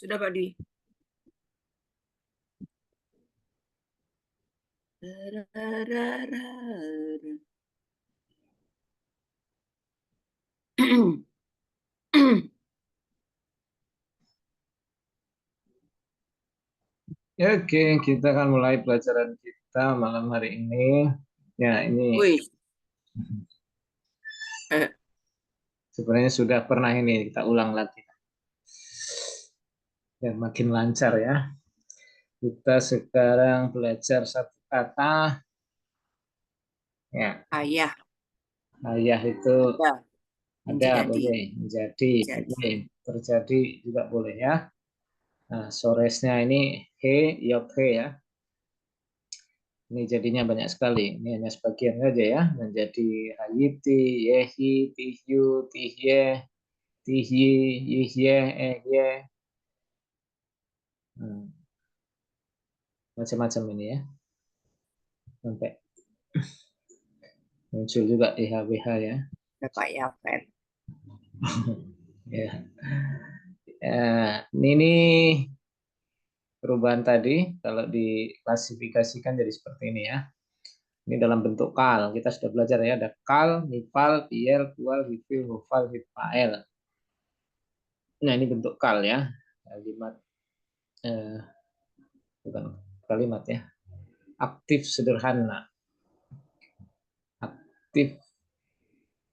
Sudah Pak Dwi. Oke, kita akan mulai pelajaran kita malam hari ini. Ya, ini Wih, sebenarnya sudah pernah ini, kita ulang lagi. Ya, makin lancar ya. Kita sekarang belajar satu kata. Ya, ayah ayah itu ada ada, menjadi. boleh. Menjadi, Jadi. boleh. Terjadi juga boleh ya. Nah, soresnya ini he, yok he ya. Ini jadinya banyak sekali. Ini hanya sebagian saja ya. Menjadi hayiti, yehi, tihyu, tihye, tihyi, yihye, ehye. Macam-macam ini ya. Sampai muncul juga IHBH ya. Ada Pak Yafet. Ya. Ini perubahan tadi kalau diklasifikasikan jadi seperti ini ya. Ini dalam bentuk kal. Kita sudah belajar ya, ada kal, nipal, piel, tual, hifil, hufal, hifael. Nah, ini bentuk kal ya. Kalimat bukan kalimat ya. Aktif sederhana. Aktif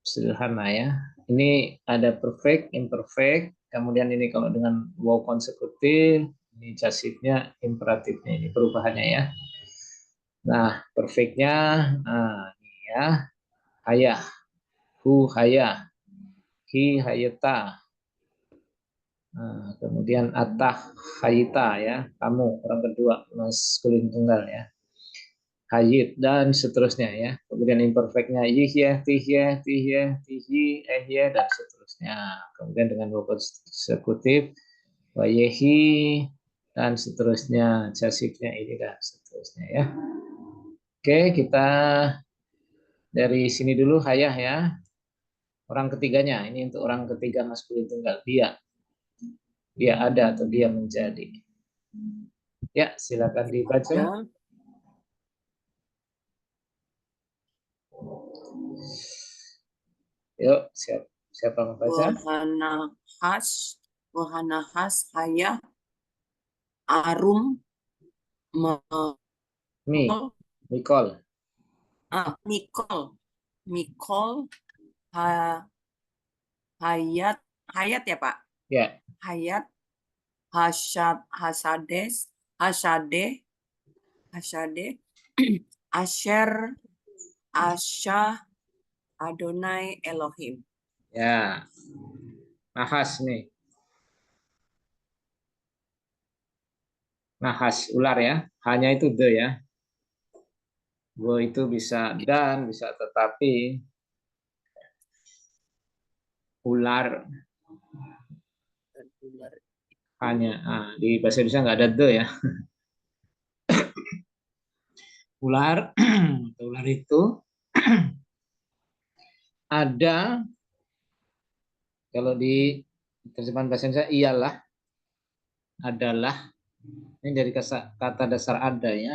sederhana ya. Ini ada perfect, imperfect, kemudian ini kalau dengan wow konsekutif, ini jasifnya, imperatifnya, ini perubahannya ya. Nah, perfectnya, ini ya, hayah, hu hayah, hi hayata, kemudian atah hayita ya, kamu orang kedua maskulin tunggal ya. Hayit dan seterusnya ya. Kemudian imperfectnya yihye, tihye, tihye, tihyi, ehye dan seterusnya. Kemudian dengan verb konsekutif wayehi dan seterusnya, jasifnya ini dan seterusnya ya. Oke, kita dari sini dulu hayah ya. Orang ketiganya, ini untuk orang ketiga maskulin tunggal, dia. Dia ada atau dia menjadi. Ya, silakan dibaca. Ada Yuk, siapa membaca? wahana khas hayah arum Mi, Nicole. Mikol Mikol ha, hayat hayat ya Pak, Ya, hayat hasades hasade hasade asher asyah Adonai Elohim. ya. Nahas nih. Nahas ular ya. Hanya itu the ya. Go itu bisa dan, bisa tetapi. Ular hanya. Di bahasa Indonesia nggak ada the ya. Ular, ular itu ada, kalau di terjemahan bahasa Indonesia ialah, adalah. Ini dari kata dasar ada ya.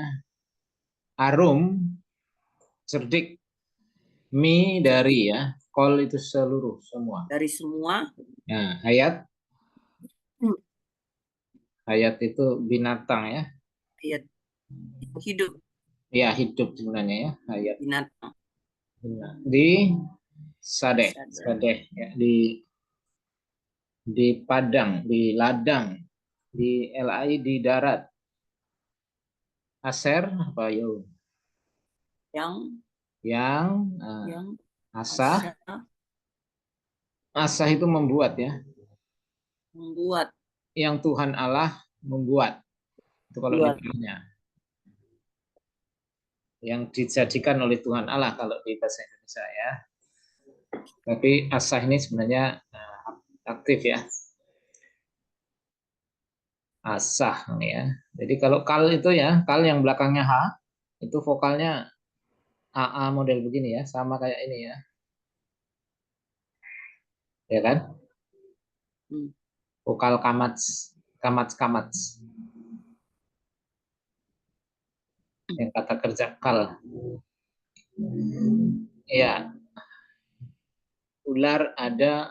Arum, cerdik, mi dari ya. Kol itu seluruh, semua. Dari semua Nah, hayat. Hayat itu binatang ya. hayat hidup Ya, hidup sebenarnya ya. Hayat. binatang. Di sadeh, Sadar. sadeh ya. Di padang, di ladang, di LI di darat. Aser apa yo? Yang Yang yang asah, Asya asah itu membuat ya. membuat Yang Tuhan Allah membuat. Itu kalau buat literalnya. Yang dijadikan oleh Tuhan Allah kalau di bahasa Indonesia ya. Tapi asah ini sebenarnya aktif ya. Asah ya. Jadi kalau kal itu ya, kal yang belakangnya H, itu vokalnya AA model begini ya, sama kayak ini ya. Ya kan? hmm. Vokal kamat kamats. Yang kata kerja kal. Ya, ular ada,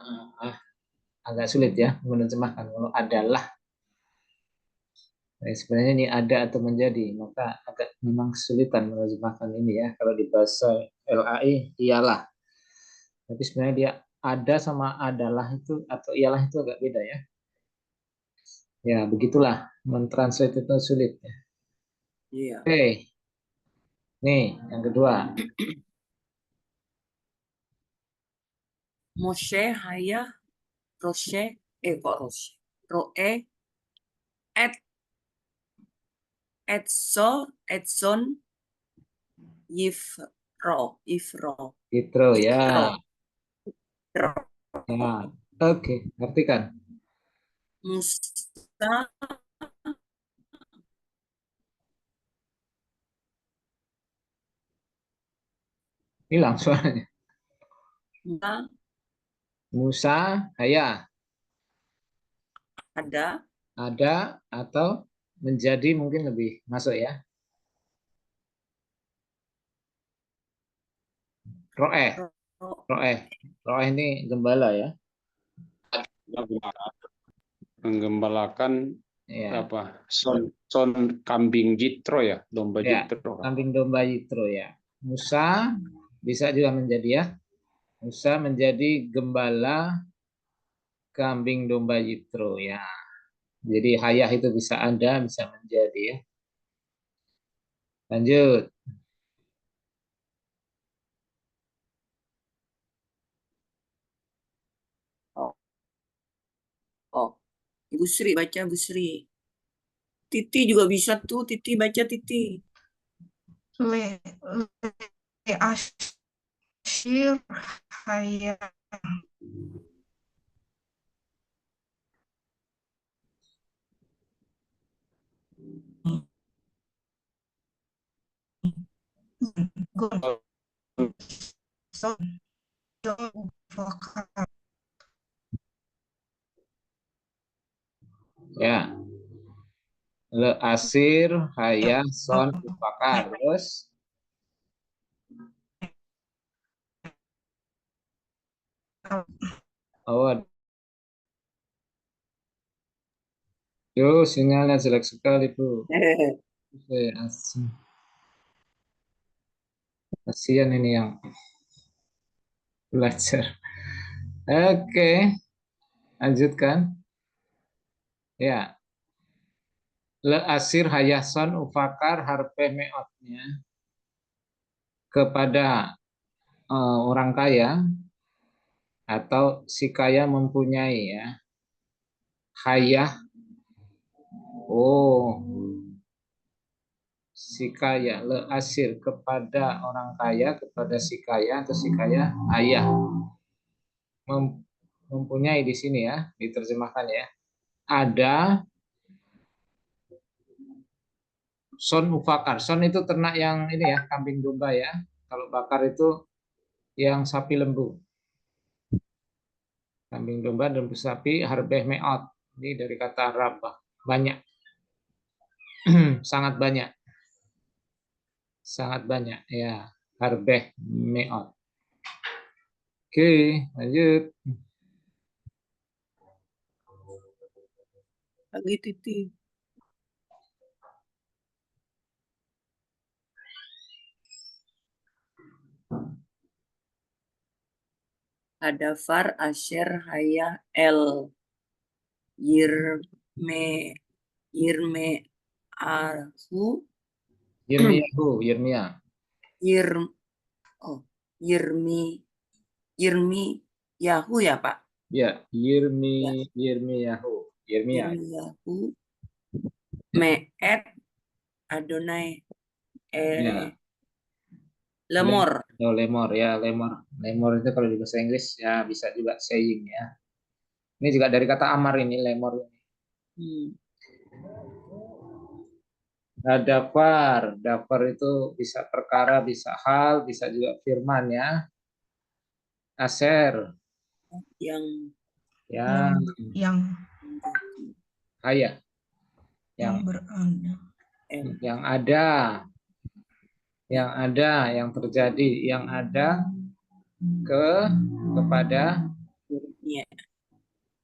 agak sulit ya menerjemahkan. Kalau adalah, sebenarnya ini ada atau menjadi, maka agak memang kesulitan menerjemahkan ini ya. Kalau di bahasa LAI, iyalah. Tapi sebenarnya dia ada sama adalah itu atau iyalah itu agak beda ya. Ya, begitulah. Mentranslate itu sulit ya. Iya. Oke. Nih, yang kedua. Moshe Haya Roshe kok Roshe Roe Ed Edson Yifro Yitro ya. Yitro Ya. Oke, artikan. Musa Hilang suaranya. Musa Musa, haya. ada Ada atau menjadi mungkin lebih masuk ya. Roeh. Ro- Roeh. Roeh ini gembala ya. Menggembalakan Ya. apa son kambing jitro ya, domba Ya, jitro. kambing domba Yitro ya. Musa bisa juga menjadi ya. Musa menjadi gembala kambing domba Yitro ya. Jadi hayah itu bisa ada, bisa menjadi ya. Lanjut. oh, oh Ibu Sri baca Bu Sri. Titi juga bisa tuh, Titi baca Titi. Le, le ashir haya gon son jong fakar Ya. Le asir hayah son upakar. Terus oh, yo sinyalnya jelek sekali Bu. Oke, kasihan ini yang belajar. Oke, lanjutkan. Ya, le asir hayason ufakar harpe meotnya kepada orang kaya atau si kaya mempunyai ya. Hayah, oh, si kaya le asir kepada orang kaya, kepada si kaya atau si kaya ayah mempunyai di sini ya, diterjemahkan ya. Ada son ufakar. Son itu ternak yang ini ya, kambing domba ya. Kalau bakar itu yang sapi lembu. Kambing domba dan sapi harbeh meot. Ini dari kata rabah. Banyak. Sangat banyak. Sangat banyak ya. Harbeh meot. Oke, lanjut. Lagi Titi. Ada Far Asher Haya El Yirme Yirme Ahu Yirmiyah. Yir oh Yirmi Yirmi Yahu ya Pak. Ya, Ya, Yirmiyahu. Yirmiyah. Yirmi Yahu Meet Adonai Ya. Lemor. Lemor ya, lemor. Lemor itu kalau di bahasa Inggris ya bisa juga saying ya. Ini juga dari kata amar ini lemor. Nah, dafar itu bisa perkara, bisa hal, bisa juga firman ya. Aser, Yang ya, yang haya. yang berada. yang ada, yang terjadi, yang ada kepada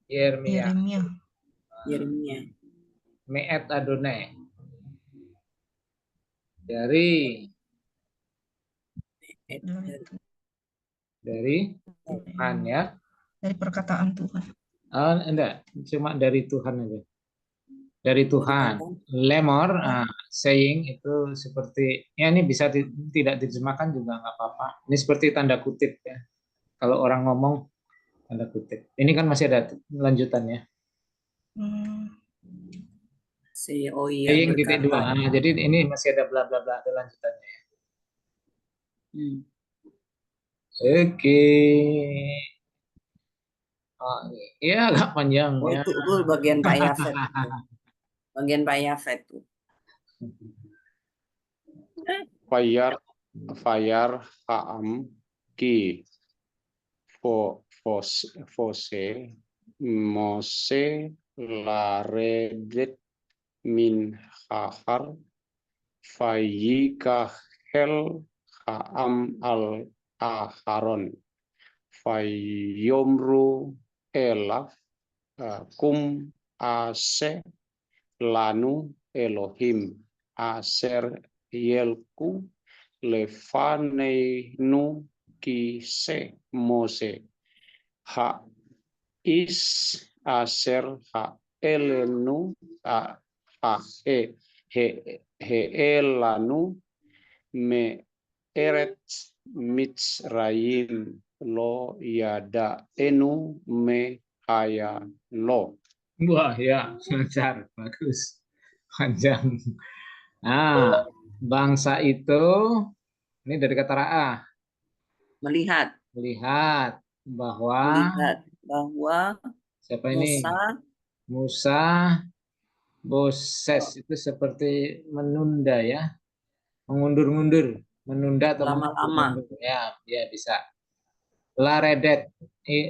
Yeremia. Yeremia. Me'et Adonai. Dari Tuhan ya. Dari perkataan Tuhan. Enggak, cuma dari Tuhan aja. Dari Tuhan. Lemor, saying itu seperti, ya ini bisa tidak diterjemahkan juga nggak apa-apa. Ini seperti tanda kutip ya. Kalau orang ngomong tanda kutip. Ini kan masih ada lanjutannya. Saying titik dua. Jadi ini masih ada bla bla bla, ada lanjutannya. Oke. Oh, iya agak panjang ya. Itu bagian Pak Yafet. Bagian Pak Yafet tuh. Fayar Haam Ki Fose Mose Laredet Min Hahar Fayikahel Haam al Aharon Fayomru Elaf Kum Ase Lanu Elohim Aser Yelku Lefaneinu Kise Mose Ha Is Aser Ha Elenu Ha Elanu Me Eret Mitzrayim Lo Yada Enu Me Haya Lo. Wah ya, lancar, bagus, panjang. Nah, bangsa itu, ini dari kata ra'ah. Melihat bahwa siapa ini? Musa Boses itu seperti menunda ya, mengundur-undur, menunda atau lama-lama. Ya bisa. Laredet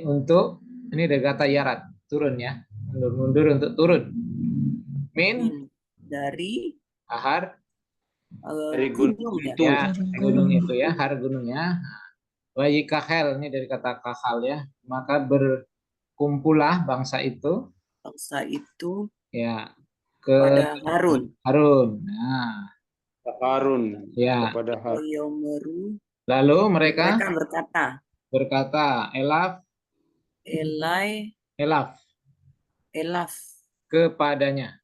untuk ini dari kata yarat, turun ya, mundur untuk turun. Min dari ahar dari gunung itu. Ya, gunung itu ya, har gunungnya. Wayi kahel, ini dari kata kahal ya. Maka berkumpullah bangsa itu. Ya, kepada Harun. Nah, Harun. Ya. Kepada Harun. Lalu mereka berkata, Elaf kepadanya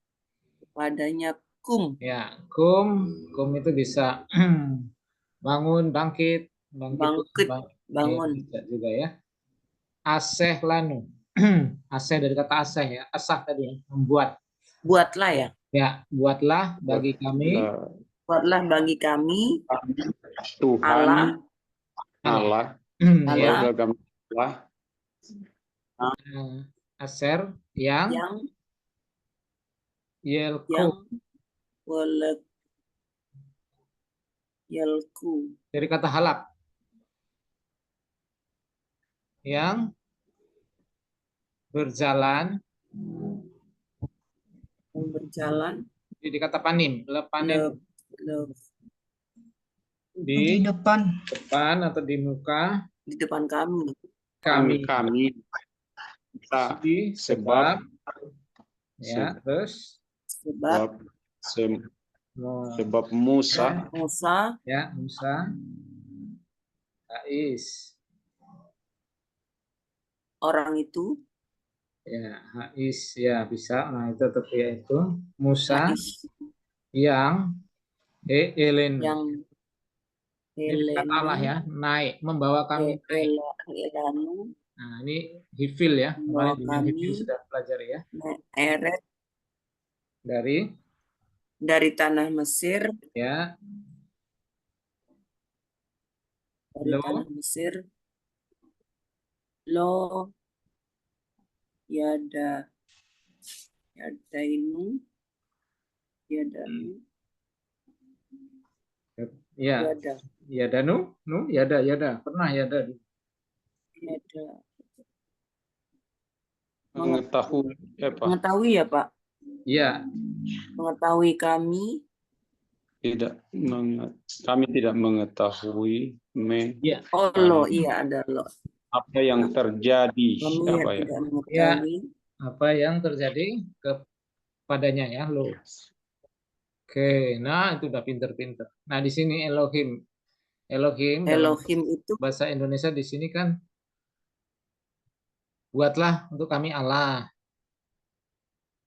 kum. Ya, kum itu bisa bangun, bangkit bisa juga ya. Aseh lanu. Aseh dari kata aseh ya. Asah tadi ya, membuat. Buatlah ya. Ya, buatlah bagi kami. Tuhan Allah. Aser yang Yelku. Dari kata halak. Yang berjalan. Di kata panim. Di depan atau di muka. Di depan kami. Sebab ya, terus sebab Musa Hais orang itu ya, Hais ya bisa. Nah itu tapi ya itu Musa Hais. yang Elen Ini kata Allah ya, naik membawa kami naik. Nah ini hifil ya, kemarin dengan hifil sudah pelajari ya. Eret dari tanah Mesir ya. Tanah Mesir lo yadainu ya yadanu yada pernah yada mengetahui ya Pak. Ya, mengetahui kami. Kami tidak mengetahui Ya, Oh, lo, iya ada lo. apa yang terjadi. Kami Apa ya? tidak mengetahui. apa yang terjadi kepadanya ya lo. Oke, nah itu udah pinter-pinter. Nah di sini Elohim dalam Elohim itu bahasa Indonesia di sini kan buatlah untuk kami Allah,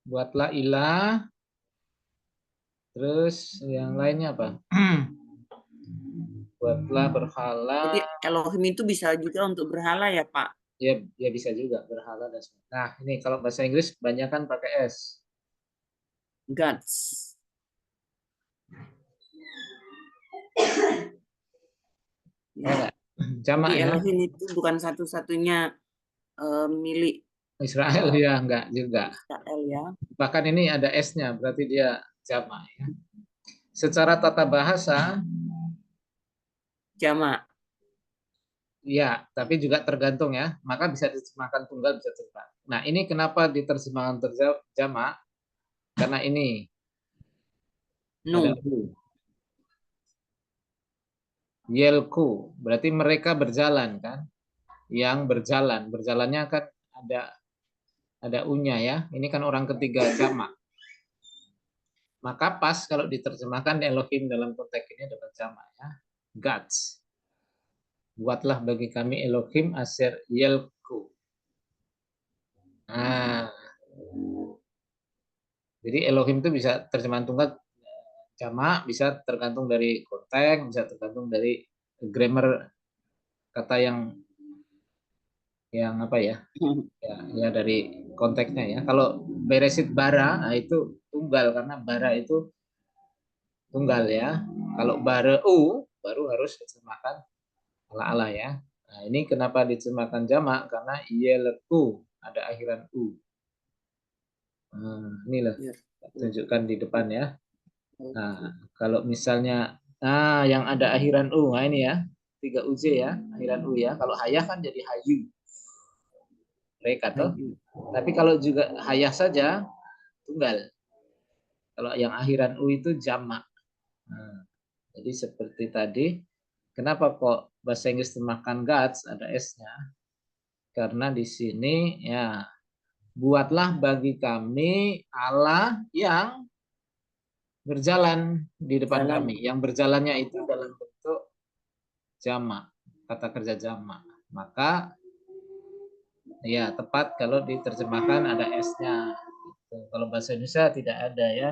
buatlah ilah, terus yang lainnya apa? Buatlah berhala, jadi Elohim itu bisa juga untuk berhala ya, Pak. ya bisa juga berhala dan sebagainya. Nah ini kalau bahasa Inggris banyak kan pakai S. Gods. Ya nggak? Jamak Jadi ya. Elohim itu bukan satu-satunya milik Israel ya enggak juga. Israel ya. Bahkan ini ada S-nya, berarti dia jamak ya. Secara tata bahasa Jamak. ya, tapi juga tergantung ya. Maka bisa diterjemahkan tunggal, bisa terjemah. Nah, ini kenapa diterjemahkan jamak? Karena ini ada Nu. U. Yelku, berarti mereka berjalan kan? Yang berjalan, berjalannya kan ada U-nya ya. Ini kan orang ketiga jamak. Maka pas kalau diterjemahkan Elohim dalam konteks ini dapat jamak ya. Gods. Buatlah bagi kami Elohim Asher Yelku. Nah, jadi Elohim itu bisa terjemahan tunggal jamak, bisa tergantung dari konteks, bisa tergantung dari grammar kata yang apa ya, ya dari konteksnya ya. Kalau beresit bara, nah itu tunggal karena bara itu tunggal ya. Kalau bara u baru harus diterjemahkan ala-ala ya. Nah, ini kenapa diterjemahkan jamak karena yelku ada akhiran u. Nah, inilah Ya. tunjukkan di depan ya. Nah, kalau misalnya yang ada akhiran u, nah ini ya, 3 uj ya, akhiran u ya. Kalau hayah kan jadi hayu. Mereka tuh. Tapi kalau juga hayah saja tunggal. Kalau yang akhiran u itu jamak. Nah, jadi seperti tadi, kenapa kok bahasa Inggris terjemahkan gods ada s-nya? Karena di sini ya buatlah bagi kami Allah yang berjalan di depan Jalan. kami. Yang berjalannya itu dalam bentuk jamak, kata kerja jamak. Maka ya tepat kalau diterjemahkan ada S-nya. Gitu. Kalau bahasa Indonesia tidak ada ya.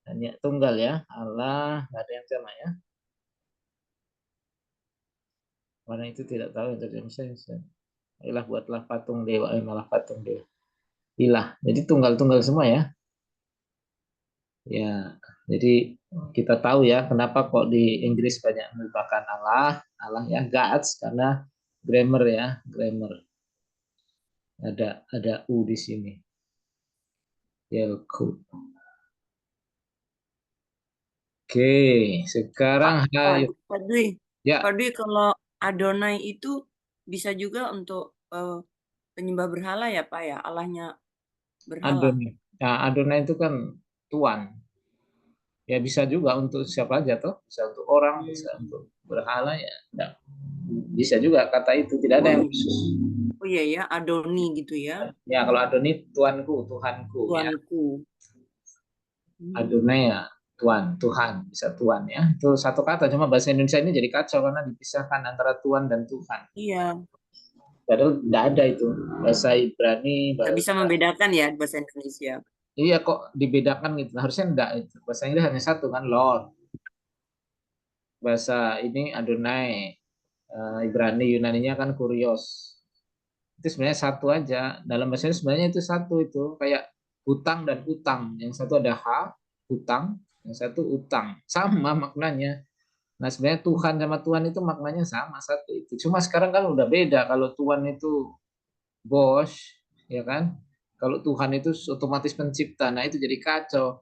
Hanya tunggal ya. Allah, nggak ada yang jamak ya. Karena itu tidak tahu yang terjadi Indonesia. Ilah buatlah patung dewa, malah patung dewa. Ilah. Jadi tunggal-tunggal semua ya. Ya, jadi kita tahu ya kenapa kok di Inggris banyak merupakan Allah ya gods karena grammar ya, grammar. Ada u di sini. Yelku. Oke, sekarang Pak Dwi. ya Pak Dwi, kalau Adonai itu bisa juga untuk penyembah berhala ya, Pak ya? Allahnya berhala. Adonai. Nah, Adonai itu kan Tuhan. Ya bisa juga untuk siapa aja toh, bisa untuk orang, bisa untuk berhala ya. Nah, bisa juga kata itu tidak ada yang khusus. Oh iya ya, Adoni gitu ya. Ya kalau Adonai Tuanku, Tuhanku ya. Tuanku. Adonai ya Tuhan, Tuhan bisa Tuhan ya. Itu satu kata, cuma bahasa Indonesia ini jadi kacau karena dipisahkan antara Tuhan dan Tuhan. Iya. Padahal tidak ada itu bahasa Ibrani. Nggak bisa membedakan ya bahasa Indonesia. Iya kok dibedakan gitu. Harusnya enggak itu. Bahasa Inggris hanya satu kan, Lord. Bahasa ini Adonai. Ibrani Yunaninya kan Kurios. Itu sebenarnya satu aja. Dalam bahasa Inggris sebenarnya itu satu itu kayak hutang dan utang. Yang satu ada H, hutang, yang satu utang. Sama maknanya. Nah sebenarnya Tuhan sama Tuhan itu maknanya sama satu itu. Cuma sekarang kan udah beda. Kalau Tuhan itu bos, ya kan? Kalau Tuhan itu otomatis pencipta. Nah itu jadi kacau.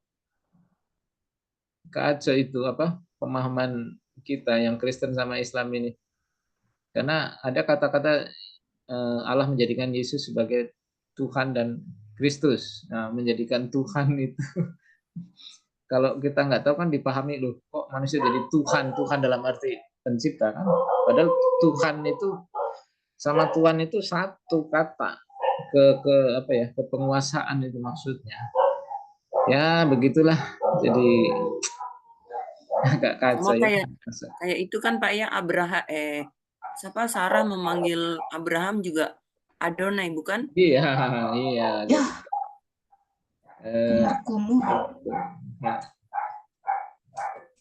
Kacau itu apa? Pemahaman kita yang Kristen sama Islam ini. Karena ada kata-kata Allah menjadikan Yesus sebagai Tuhan dan Kristus. Nah, menjadikan Tuhan itu kalau kita nggak tahu kan dipahami loh, kok manusia jadi Tuhan, Tuhan dalam arti pencipta kan? Padahal Tuhan itu sama Tuhan itu satu kata, ke apa ya, ke penguasaan itu maksudnya. Ya begitulah, jadi agak Sama kacau ya. kayak itu kan Pak ya, siapa Sarah memanggil Abraham juga Adonai bukan? Iya, iya. Ya, Eh, kumur-kumur. nah,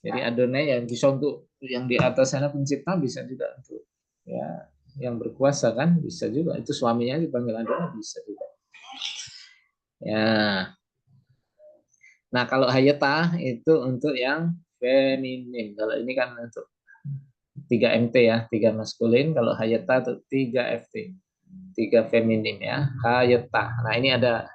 jadi Adonai yang bisa untuk yang di atas sana pencipta, bisa juga untuk ya yang berkuasa kan, bisa juga itu suaminya dipanggil Adonai, bisa juga. Ya. Nah, kalau Hayata itu untuk yang feminim. Kalau ini kan untuk 3 MT ya, 3 maskulin. Kalau Hayata itu 3 FT, 3 feminim ya. Hayata. Nah, ini ada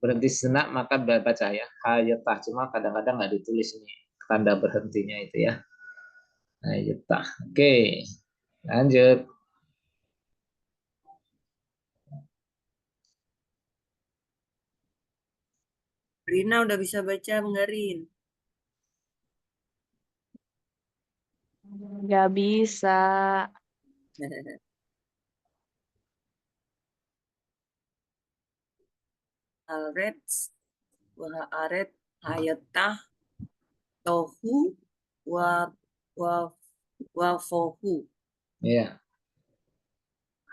berhenti sejenak maka baca ya. Hayata. Cuma kadang-kadang nggak ditulis ini tanda berhentinya itu ya. Hayata. Oke, lanjut. Rina udah bisa baca Menggarin. Nggak bisa. Alret, Aret, Hayatah, Tohu, wa, wa, Wafohu. Ya.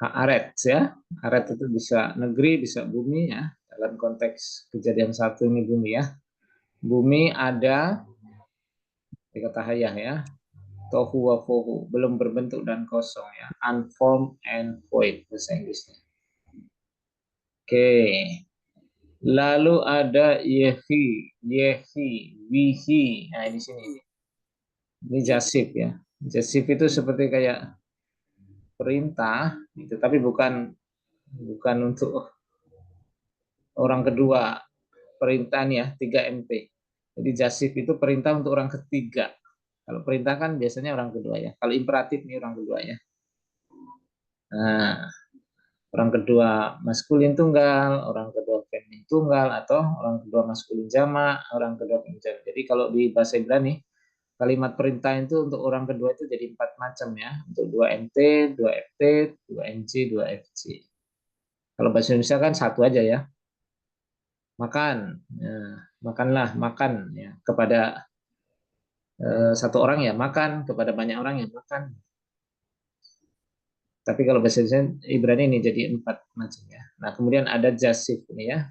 Aret ya. Aret itu bisa negeri, bisa bumi ya. Dalam konteks kejadian 1 ini bumi ya. Bumi ada di kata hayah ya. Tohu wa fohu, belum berbentuk dan kosong ya. Unformed and void bahasa Inggrisnya. Oke. Lalu ada yehi, wihi. Nah, di sini. Ini jasif ya. Jasif itu seperti kayak perintah itu, tapi bukan untuk orang kedua. Perintah nih ya, 3 MP. Jadi jasif itu perintah untuk orang ketiga. Kalau perintah kan biasanya orang kedua ya. Kalau imperatif nih orang kedua ya. Nah, orang kedua maskulin tunggal, orang kedua feminin tunggal, atau orang kedua maskulin jamak, orang kedua feminin jamak. Jadi kalau di bahasa Ibrani, kalimat perintah itu untuk orang kedua itu jadi 4 macam ya. Untuk 2 MT, 2 FT, 2 MC, 2 FC. Kalau bahasa Indonesia kan satu aja ya. Makan, ya, makanlah, makan ya, kepada satu orang ya makan, kepada banyak orang ya makan. Tapi kalau bahasa Ibrani ini jadi 4 macam ya. Nah, kemudian ada jasif ini ya.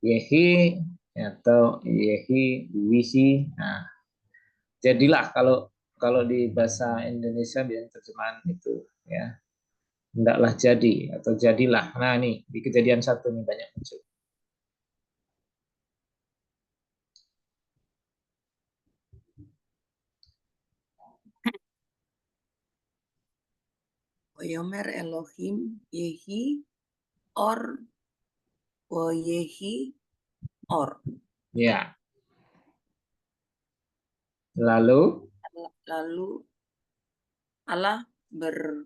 Yehi atau yehi, wihi. Nah, jadilah kalau kalau di bahasa Indonesia biasanya terjemahan itu ya. Hendaklah jadi atau jadilah. Nah, nih di kejadian 1 ini banyak muncul. Wayomer Elohim Yehi Or Yehi Or. Ya. Lalu Allah berfirman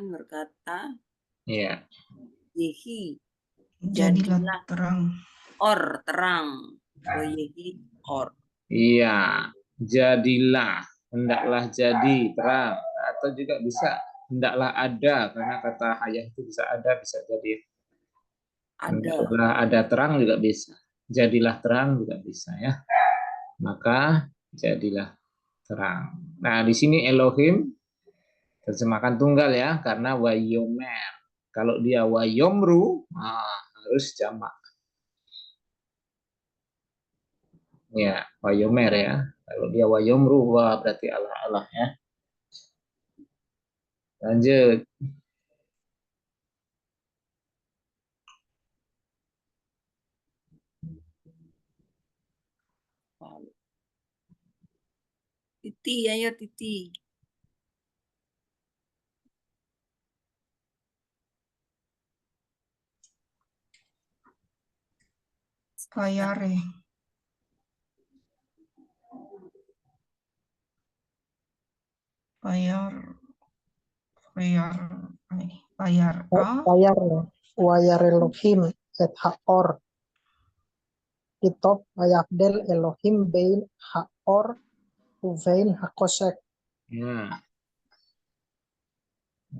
berkata, ya. Yehi Jadilah terang. Or terang. Yehi Or. Iya, jadilah, hendaklah jadi terang, atau juga bisa hendaklah ada, karena kata hayah itu bisa ada, bisa jadi. Ada. Hendaklah ada terang juga bisa, jadilah terang juga bisa ya. Maka jadilah terang. Nah, di sini Elohim terjemahkan tunggal ya, karena wayomer. Kalau dia wayomru, harus jamak. Ya, wayomer ya. Kalau dia wayomru, wah berarti Allah-Allah ya. Lanjut. Titi, ayo Titi. Payare. Payar. Payar. Payar A. Bayar ya. wayar Elohim et haor kitop wayabdel Elohim bein haor uvein hakosek. Ya,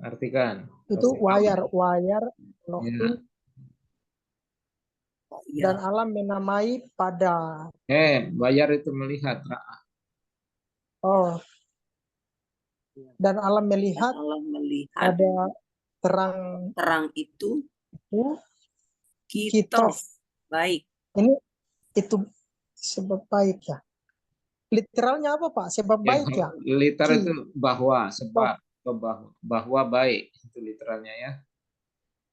artikan. Itu wayar Elohim Ya. Oh, dan iya. alam menamai pada. Bayar itu melihat. Oh, dan alam melihat Allah melihat ada terang terang itu itu kitov. Baik. ini itu sebab baik ya. Literalnya apa Pak? Sebab baik ya. Liter Ki. itu bahwa, sebab, atau bahwa baik. Itu literalnya ya.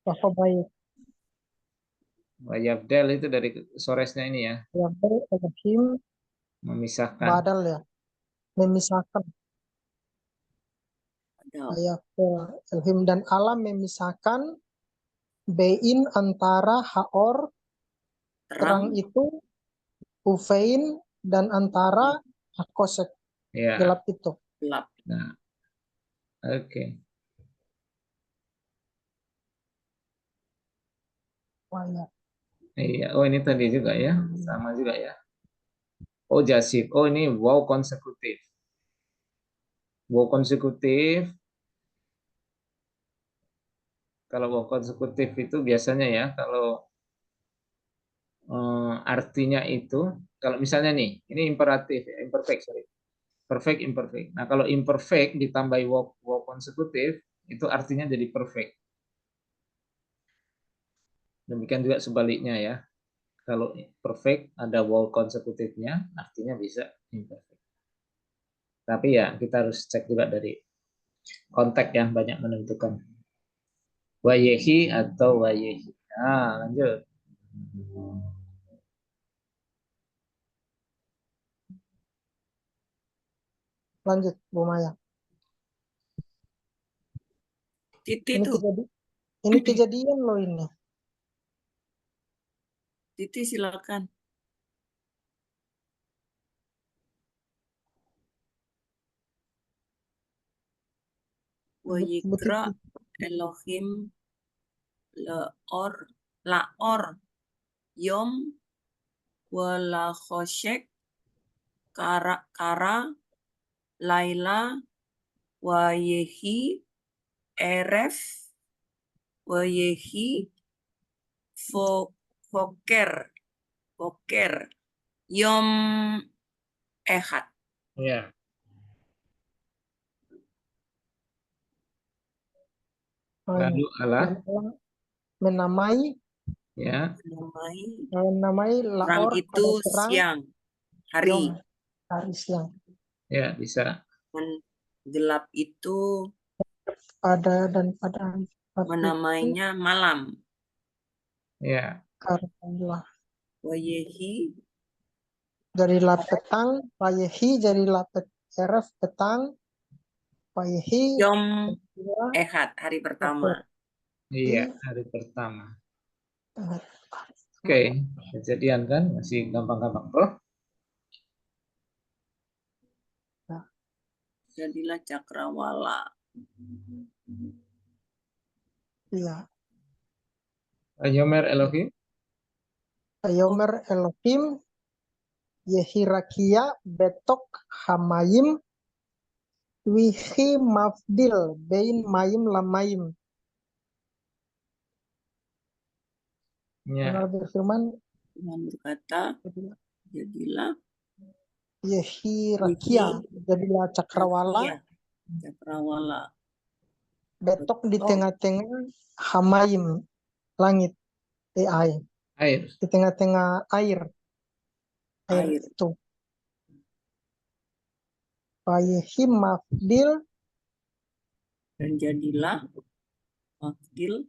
Bahwa baik. Wayabdel itu dari soresnya ini ya. Wayabdel Elohim Memisahkan. badal ya. Memisahkan. Ada Wayabdel Elohim dan alam memisahkan bein antara haor terang terang itu uvein dan antara hakosek Ya. gelap itu. gelap. Nah, oke. Wayar. Iya. Oh, ini tadi juga ya. Sama juga ya. Oh, jasib. Oh, ini wow konsekutif. Wow konsekutif. Kalau wow konsekutif itu biasanya ya, kalau artinya itu, kalau misalnya nih, ini imperatif, imperfect, sorry. Perfect, imperfect. Nah, kalau imperfect ditambahi wow konsekutif, itu artinya jadi perfect. Demikian juga sebaliknya ya. Kalau perfect ada wow konsekutifnya, artinya bisa imperfect. Tapi ya kita harus cek juga dari konteks yang banyak menentukan. Wayehi atau wayehi. Nah, lanjut. Lanjut Bu Maya. Titi Ini tuh. ini kejadian loh ini. Titi silakan. Bu Wayikra Titi. Elohim laor yom walachoshek kara laila wayehi eref wayehi foker yom ehad. Ya. Lalu Allah Dan Allah menamai ya. Namai terang laor itu pada terang siang, hari. yom hari siang. Ya, bisa. Dan gelap itu Pada dan pada hari menamainya malam. Ya. karena Allah. Wayehi Dari lap petang, payehi dari lap eref petang, payehi yom kedua, ehad, hari pertama. Iya, hari pertama. eh, Oke, kejadian kan masih gampang-gampang, Bro. Jadilah cakrawala. Iya. Yomer Elohim. Yomer Elohim Yehirakia Betok Hamayim Wihi Mafdil Bein Mayim Lamayim. Ya. Allah berfirman, Tuhan berkata, jadilah Yehirakia, jadilah cakrawala, Iya, cakrawala. betok di tengah-tengah Hamayim, langit, air, Air. di tengah-tengah air Air. itu. Payehi Mafdil Dan jadilah wakil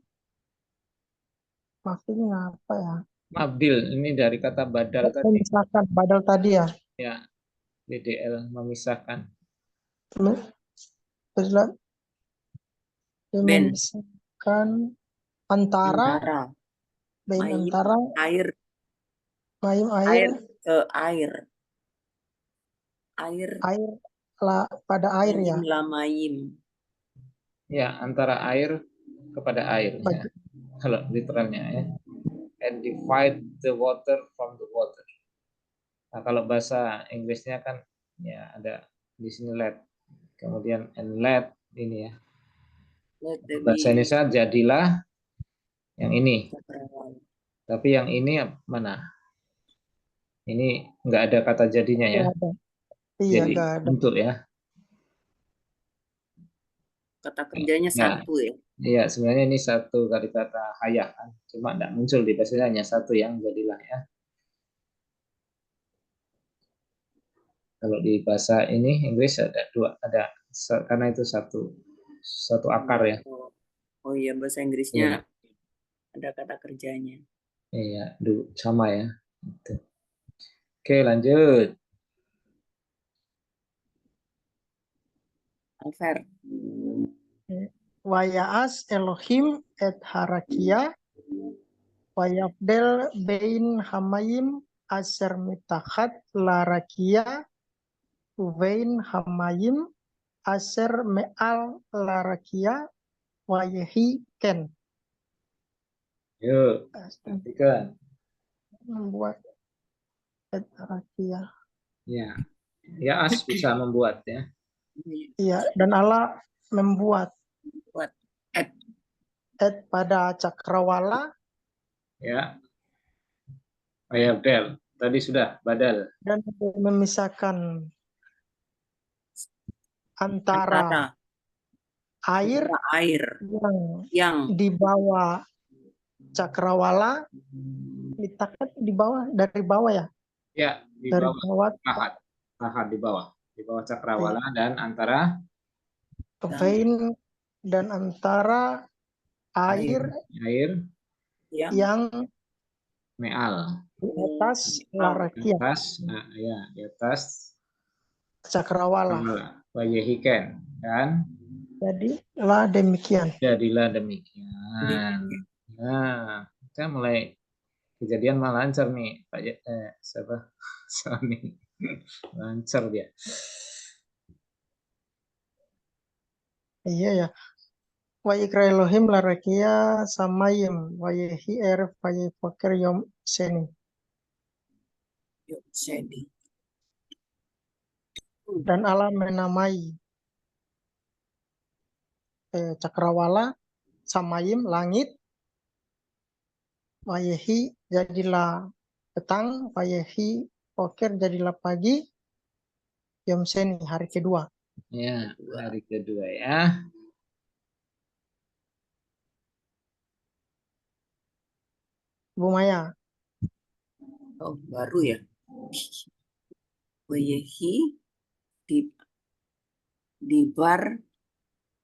maksudnya apa ya? Mabdil, ini dari kata badal tadi. Memisahkan badal tadi ya. Ya, BDL memisahkan. Terus ben memisahkan antara bain mayim, antara air mayim air ke air lah pada air ya. mayim la mayim. Ya, antara air kepada air. Ya. kalau literalnya ya. And divide the water from the water. Nah, kalau bahasa Inggrisnya kan ya ada di sini let, kemudian and let ini ya. Let there Bahasa be Indonesia jadilah yang ini, cakrawala. tapi yang ini mana? Ini nggak ada kata jadinya ya. Nggak ada. Iya, Jadi nggak ada. bentuk ya. Kata kerjanya Ya, satu ya. iya sebenarnya ini satu kali kata hayah kan, cuma nggak muncul di bahasa hanya satu yang jadilah ya. Kalau di bahasa ini Inggris ada dua, ada karena itu satu akar ya. Oh iya, bahasa Iya, Inggrisnya ada kata kerjanya. iya, sama ya. Gitu. Oke, lanjut. Alfer. Waya'as Elohim et harakia wayabdel bein hamayim aser mitachat larakia uvein hamayim aser me'al larakia wayehi ken. Yuk, perhatikan. Membuat et harakia. Ya, ya as bisa membuat ya. Iya, dan Allah membuat Buat et pada cakrawala Ya, Del. Tadi sudah badal. dan memisahkan antara air antara air yang di bawah cakrawala, ditakat di bawah, dari bawah ya, Ya, di dari bawah bawah pahat di bawah cakrawala dan antara vein dan antara air air yang meal di atas di larakia atas, nah, ya di atas cakrawala. wayehiken dan Jadilah demikian. jadilah demikian. Nah, kita mulai kejadian malah lancar nih Pak siapa Sony lancar dia. Iya ya. Wa ikra Elohim larakia samayim wa yehi erf wa yefakir yom seni. yuk sedi. Dan Allah menamai cakrawala, samayim, langit, wayehi jadilah petang, wayehi fakir jadilah pagi, yom seni hari kedua. Ya, hari kedua ya. Bu Maya, Oh, baru ya. Wayehi di bar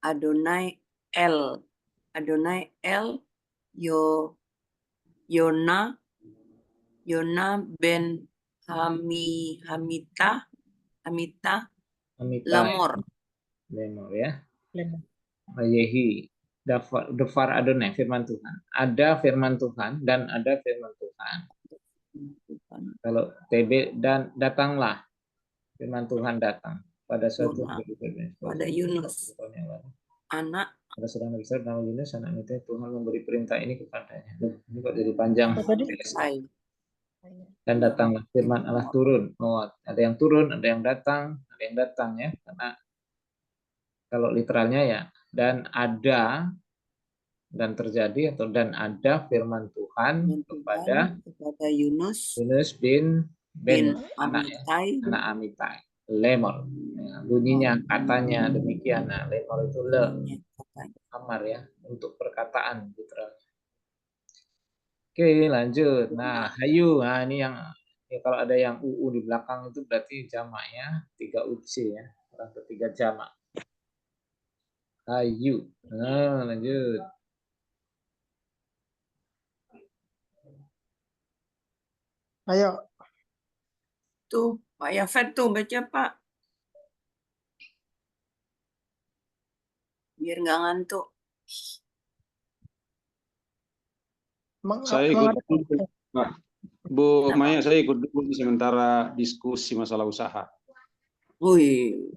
Adonai El yo Yona ben Hamita Amita Lamor. Lemor ya. Yehi Dafar Adonai firman Tuhan. Ada firman Tuhan dan ada firman Tuhan. Kalau TB dan datanglah firman Tuhan datang pada suatu pada Yunus anak pada sedang besar nama Yunus anak itu Tuhan memberi perintah ini kepadanya. Ini kok jadi panjang. Dan datanglah firman Allah turun. Oh, ada yang turun, ada yang datang ya. Karena kalau literalnya ya dan ada dan terjadi atau dan ada firman Tuhan kepada Yunus bin anak Amitai Lemor ya, bunyinya katanya demikian. Nah, Lemor itu kamar ya untuk perkataan literalnya. Oke, lanjut. Nah, hayu. Nah, ini yang ya, kalau ada yang uu di belakang itu berarti jamaknya 3 uc ya. Orang ketiga jamak. Hayu. Nah, lanjut. Ayo. Tuh, Pak Yafet tuh baca Pak. Biar nggak ngantuk. Saya ikut dulu, Pak. Bu Maya, saya ikut dulu sementara diskusi masalah usaha. Wih,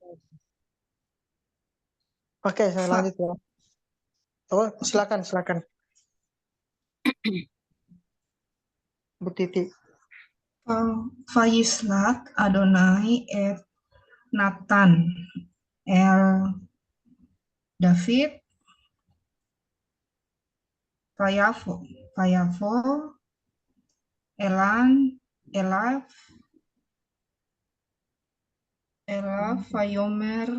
Oke, saya lanjut ya. Oh, silakan. Bu Titi. Vayishlach Adonai et Natan el David Vayavo Elan Elaf Vayomer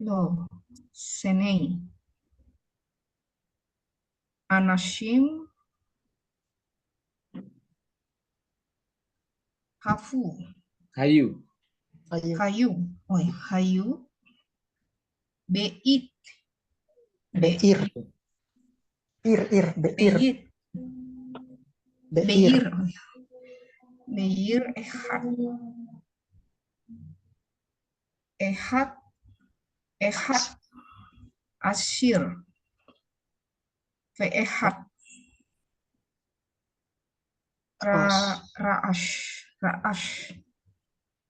lo Senei Anashim Hafu Hayu. Ayo. Hayu Hayu Beit Beir. Beir. Beit Beir. Beir Ehat Ashir Ve'ehat Ra'ash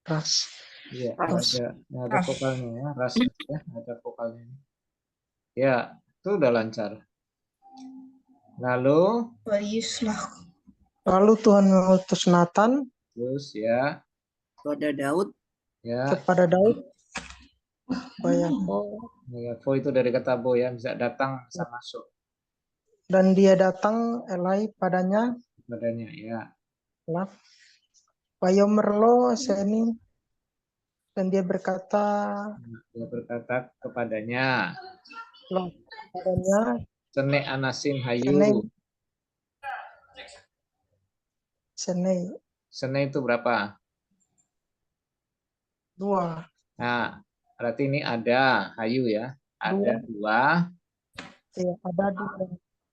Ras. Iya, Ras. ada vokalnya ya, ras ya, ada vokalnya. Ya, itu udah lancar. Lalu, Vayishlach Lalu Tuhan mengutus Nathan terus ya, Pada Daud, ya, kepada Daud. Vayavo. ya, vo itu dari kata bo ya, bisa datang, bisa masuk Dan dia datang Elai padanya. badannya ya. Laf. Vayomerlo Seni. Dan dia berkata Dia berkata kepadanya, lo padanya Sene anasin hayu. Senei. Sene itu berapa? 2. Nah, berarti ini ada hayu ya. Ada dua, Ya,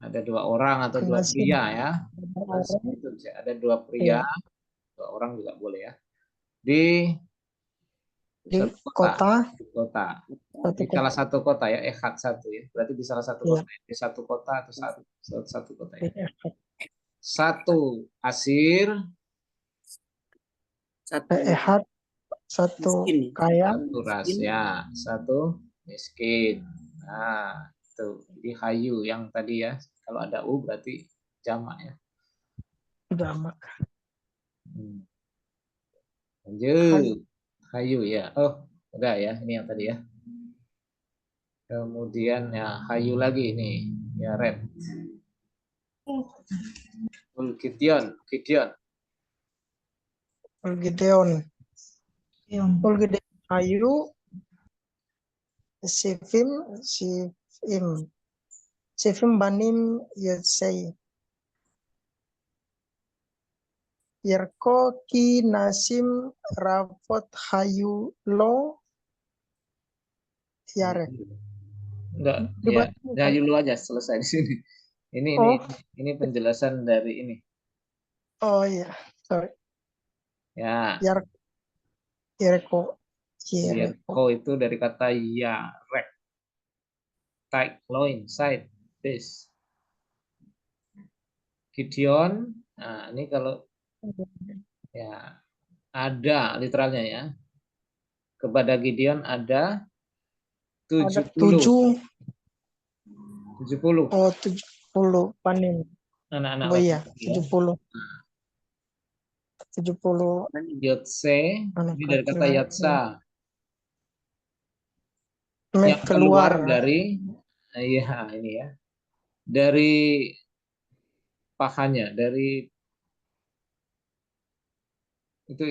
ada 2 orang atau 2 Anasim. pria ya. orang. Itu bisa ada 2 pria, 2 orang juga boleh ya. Di Di satu kota. Di kota. Satu Di kota. salah satu kota ya, Ehat satu ya. Berarti di salah satu Iya. kota. Di satu kota atau satu kota ya. Di Ehat. Satu asir, satu Ehat. Satu miskin. kaya. satu ras ya, satu miskin. Nah, itu di hayu yang tadi ya. Kalau ada u berarti jamak ya. Jamak. Lanjut. Hayu ya. Oh, udah ya. Ini yang tadi ya. Kemudian ya hayu lagi ini. Ya red. Gideon. Gideon. Ayu. Sifim Banim Yetsei. Yerko Ki Nasim Rafot Hayu Lo Yare. Enggak, ya. Hayu lu aja selesai di sini. Ini penjelasan dari ini. Oh iya, sorry. Ya. Yerko itu dari kata yarek. Tight, loin, side, this. Gideon, nah ini kalau ya ada literalnya ya. Kepada Gideon ada 70. 70. 70. Oh, 70 panin. Anak-anak Oh iya, laki-laki ya. 70. 70 Yotse, ini dari kata laki-laki. yatsa. Yang keluar dari ini ya. Dari pahanya, dari itu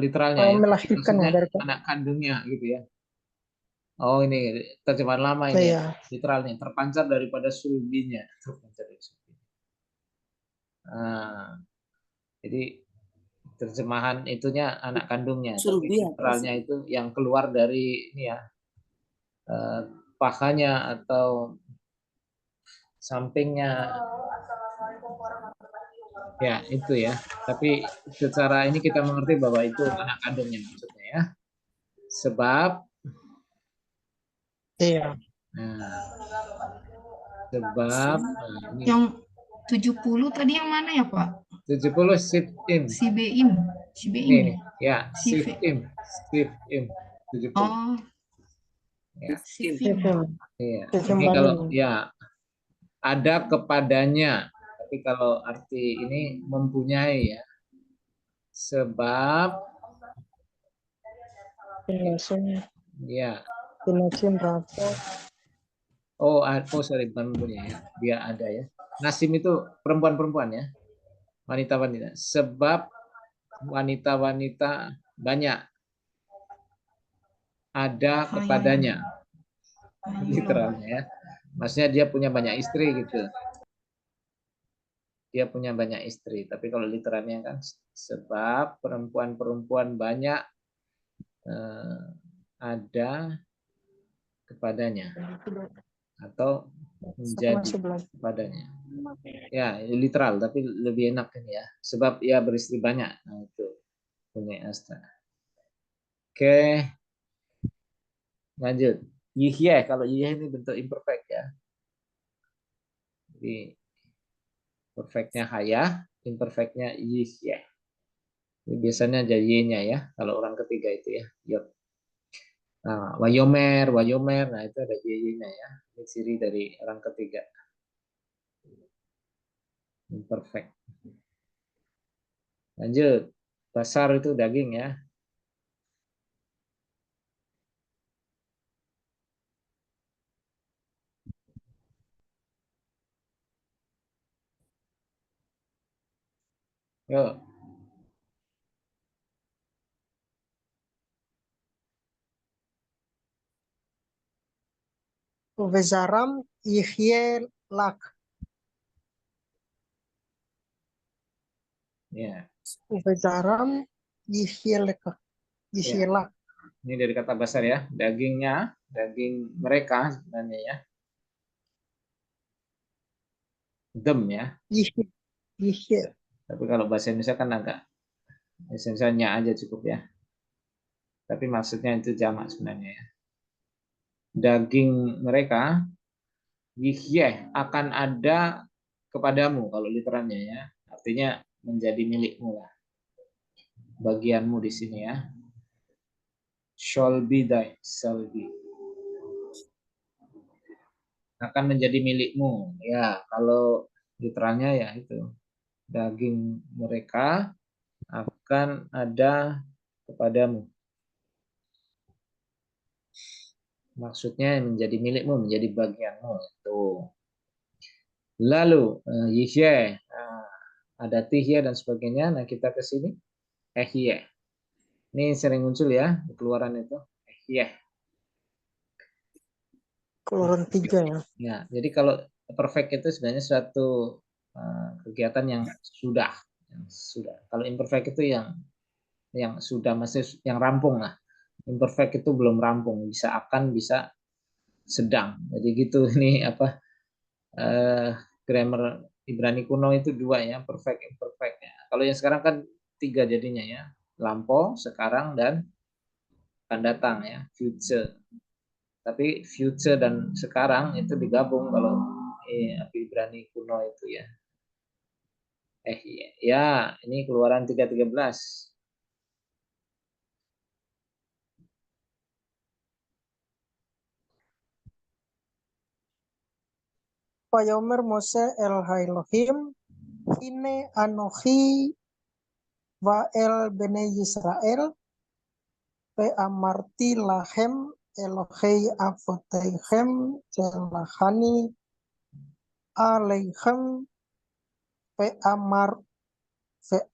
literalnya ya. Melahirkan ya, dari anak kandungnya gitu ya. Oh, ini terjemahan lama ini ya. Literalnya terpancar daripada sulbinya. Nah, jadi terjemahan itunya anak kandungnya. Tapi literalnya itu yang keluar dari ini ya. Pahanya atau sampingnya. Ya, itu ya. Tapi secara ini kita mengerti bahwa itu anak kandungnya maksudnya ya. Sebab sebab ini. Yang 70 tadi yang mana ya, Pak? 70 Sifim. Sibeim. Ya, Sifim. 70. Oh. Ya. Sifim. Iya. Ini kalau ya ada kepadanya, tapi Tapi kalau arti ini mempunyai ya. Sebab Penasem, ya. Penasem rasa. Oh, sorry, bukan mempunyai ya. Dia ada ya. Nasim itu perempuan-perempuan ya. Wanita-wanita. Sebab wanita-wanita banyak ada kepadanya. Literalnya ya. Maksudnya dia punya banyak istri gitu. Dia punya banyak istri. Tapi kalau literalnya kan sebab perempuan-perempuan banyak ada kepadanya atau menjadi kepadanya. Ya, literal tapi lebih enak ini ya. Sebab ia beristri banyak. Nah, itu punya Asta. Oke. Lanjut. Yihye, kalau yihye ini bentuk imperfect ya. Jadi perfectnya hayah, imperfectnya yihye. Ini biasanya ada y-nya ya, kalau orang ketiga itu ya. Yuk. Nah, wayomer, nah itu ada y-nya ya. Ini ciri dari orang ketiga. Imperfect. Lanjut. Basar itu daging ya. Yuk. Uvezaram yihye lak. Ya. Uvezaram yihye lak. Yihye Ya. lak. Ini dari kata basar ya. Dagingnya, daging mereka sebenarnya ya. Dem ya. Yihye. Yihye. Tapi kalau bahasa Indonesia kan agak esensialnya aja cukup ya. Tapi maksudnya itu jamak sebenarnya ya. Daging mereka yihyeh akan ada kepadamu kalau literalnya ya. Artinya menjadi milikmu lah. Bagianmu di sini ya. Shall be akan menjadi milikmu. Ya, kalau literalnya ya itu. Daging mereka akan ada kepadamu. Maksudnya menjadi milikmu, menjadi bagianmu. Itu. Lalu, yihye, ada tihye dan sebagainya. Nah, kita ke sini. Ehye. Ini sering muncul ya, keluaran itu. Ehye. Keluaran 3 ya. Ya, jadi kalau perfect itu sebenarnya suatu kegiatan yang sudah. Kalau imperfect itu yang sudah, masih yang rampung lah. Imperfect itu belum rampung, bisa akan, bisa sedang. Jadi gitu ini apa grammar Ibrani kuno itu dua ya, perfect imperfect ya. Kalau yang sekarang kan 3 jadinya ya, lampau, sekarang dan akan datang ya, future. Tapi future dan sekarang itu digabung kalau Ibrani kuno itu ya. Ya, ini keluaran 3:13. Payomer Mose el Elohim hine anochi va el bene Yisrael pe amarti lahem Elohei avoteichem celahani aleichem pe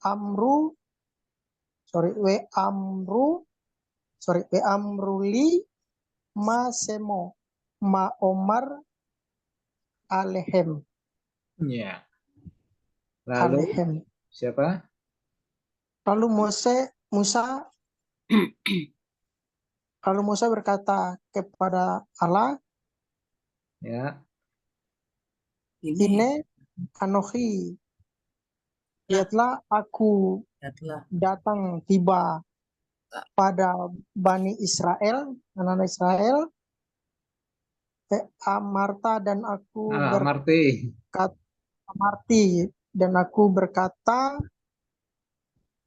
amru amruli ma semo ma omar alehem. Ya. Lalu Alehem. siapa? Lalu Musa berkata kepada Allah, Ya. ini Anochi, lihatlah aku datang tiba pada Bani Israel, anak-anak Israel, Amarta dan aku berkata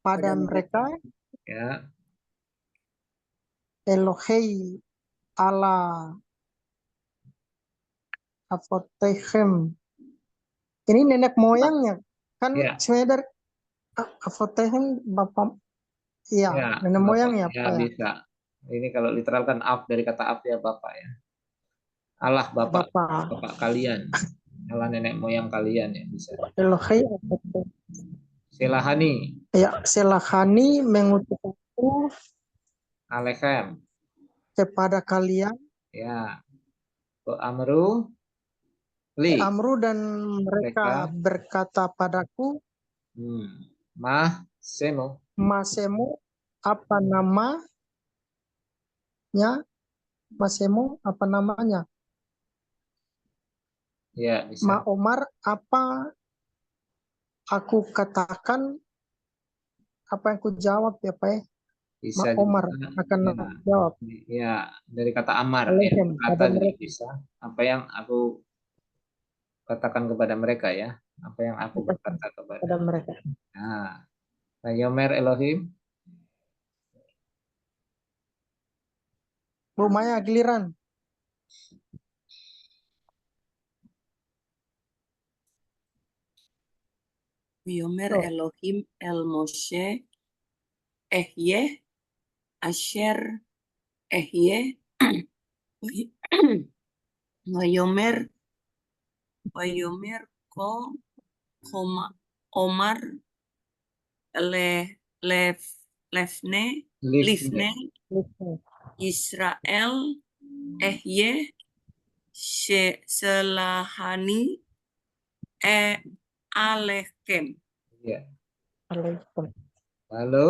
pada mereka, ya. Elohei Allah Avotechem Ini nenek moyangnya kan Ya, sebenarnya dari Afotehem bapak, iya ya, nenek bapak. moyangnya Ya Pak ya. bisa. Ini kalau literal kan ab dari kata ab ya bapak ya. Allah bapak, Bapak bapak kalian. Allah nenek moyang kalian ya bisa. Elohi, Silahani, ya silahani mengutus aku Alechem. kepada kalian, Ya, Amru, Li. Amru dan mereka Mereka, berkata padaku, Mah, Semo. Masemu apa namanya? Masemu apa namanya? Ya, Ma bisa. Omar apa aku katakan, apa yang ku jawab ya Pak ya? Ma Bisa Omar juga. akan Ya, jawab ya dari kata amar ya, Alehem berkata pada juga mereka, bisa. Apa yang aku katakan kepada mereka ya, apa yang aku berkata kepada. pada mereka. Nah, Yomer Elohim, Bu Maya giliran. Yomer Oh, Elohim El Moshe Ehyeh Asher Ehyeh Wayomer Wayomer Ko Homa Omar Le Lef Lefne Livne. Lifne listen. Israel Ehyeh Selahani Alechem. Ya. Alehem. Lalu,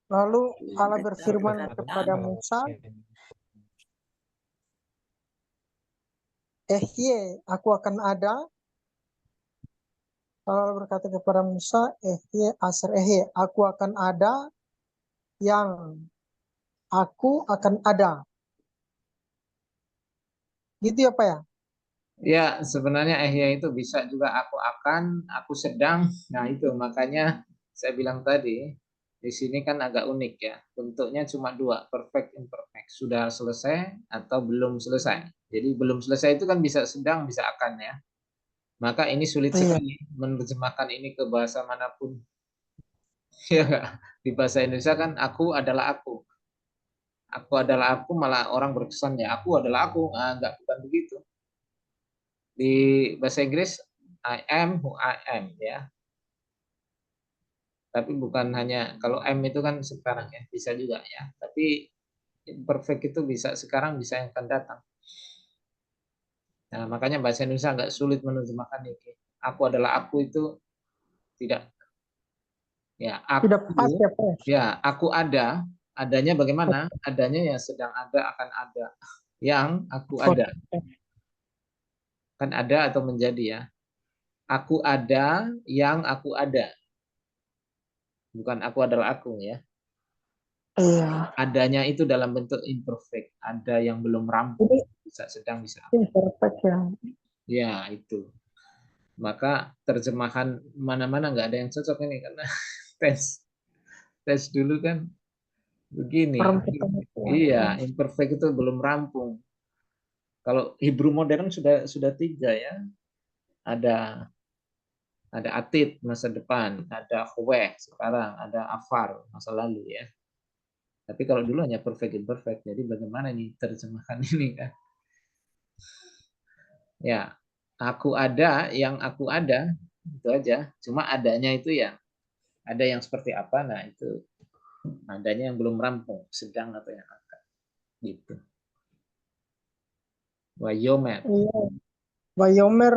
Lalu Allah Mereka berfirman berkata, kepada Musa, Ehye, aku akan ada. Allah berkata kepada Musa, Ehye, Aser Ehye, aku akan ada, yang aku akan ada. Gitu ya Pak ya? ya sebenarnya itu bisa juga aku akan, aku sedang. Nah itu makanya saya bilang tadi, di sini kan agak unik ya. Bentuknya cuma dua, perfect, imperfect. Sudah selesai atau belum selesai. Jadi belum selesai itu kan bisa sedang, bisa akan ya. Maka ini sulit Iya. sekali menerjemahkan ini ke bahasa manapun. Ya nggak? Di bahasa Indonesia kan aku adalah aku. Aku adalah aku, malah orang berkesan ya aku adalah aku. Nah, enggak, bukan begitu. Di bahasa Inggris I am who I am ya. Tapi bukan hanya kalau am itu kan sekarang ya, bisa juga ya. Tapi imperfect itu bisa sekarang, bisa yang akan datang. Nah, makanya bahasa Indonesia agak sulit menerjemahkan ini. Aku adalah aku itu tidak. Ya, Tidak pas aku ya Pak ya? ya, aku ada, adanya bagaimana? Adanya yang sedang ada akan ada. Yang aku ada. Kan ada atau menjadi ya. Aku ada yang aku ada. Bukan aku adalah aku ya. Iya. Adanya itu dalam bentuk imperfect. Ada yang belum rampung. Ini Bisa sedang, bisa. imperfect ya. Ya, itu. Maka terjemahan mana-mana nggak ada yang cocok ini. Karena tes tes dulu kan begini. Orang ketemu Iya, imperfect itu belum rampung. Kalau Hebrew modern sudah tiga ya. Ada atid masa depan, ada huweh sekarang, ada afar masa lalu ya. Tapi kalau dulu hanya perfect imperfect. Jadi bagaimana nih terjemahan ini kan? Ya, aku ada yang aku ada itu aja. Cuma adanya itu ya ada yang seperti apa? Nah itu adanya yang belum rampung, sedang atau yang akan gitu. Wayomer. Iya. Wayomer,